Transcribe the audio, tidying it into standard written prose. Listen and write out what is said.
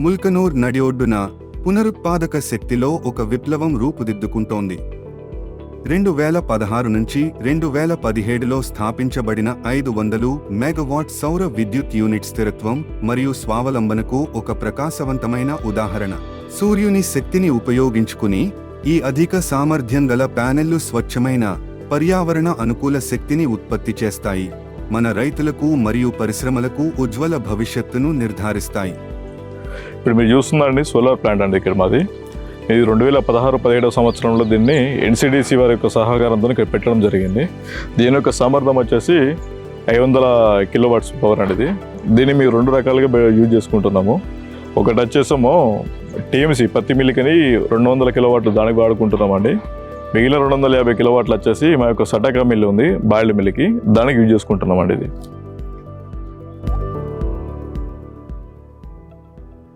ముల్కనూర్ నడి ఒడ్డున పునరుత్పాదక శక్తిలో ఒక విప్లవం రూపుదిద్దుకుంటోంది. 2016 నుంచి 2017లో స్థాపించబడిన 500 మెగావాట్ సౌర విద్యుత్ యూనిట్ స్థిరత్వం మరియు స్వావలంబనకు ఒక ప్రకాశవంతమైన ఉదాహరణ. సూర్యుని శక్తిని ఉపయోగించుకుని ఈ అధిక సామర్థ్యం గల ప్యానెళ్లు స్వచ్ఛమైన, పర్యావరణ అనుకూల శక్తిని ఉత్పత్తి చేస్తాయి, మన రైతులకు మరియు పరిశ్రమలకు ఉజ్వల భవిష్యత్తును నిర్ధారిస్తాయి. ఇప్పుడు మీరు చూస్తున్నారండి సోలార్ ప్లాంట్ అండి ఇక్కడ మాది. ఇది 2016-17 సంవత్సరంలో దీన్ని NCDC వారి యొక్క సహకారంతో ఇక్కడ పెట్టడం జరిగింది. దీని యొక్క సామర్థ్యం వచ్చేసి 500 కిలోవాట్స్ పవర్ అండి. దీన్ని మేము 2 రకాలుగా యూజ్ చేసుకుంటున్నాము. ఒకటి వచ్చేసేమో TMC పత్తి మిల్లుకని 200 కిలోవాట్లు దానికి వాడుకుంటున్నామండి. మిగిలిన 250 కిలోవాట్లు వచ్చేసి మా యొక్క సటాకా మిల్లు ఉంది బాయిల్డ్ మిల్లుకి, దానికి యూజ్ చేసుకుంటున్నామండి. ఇది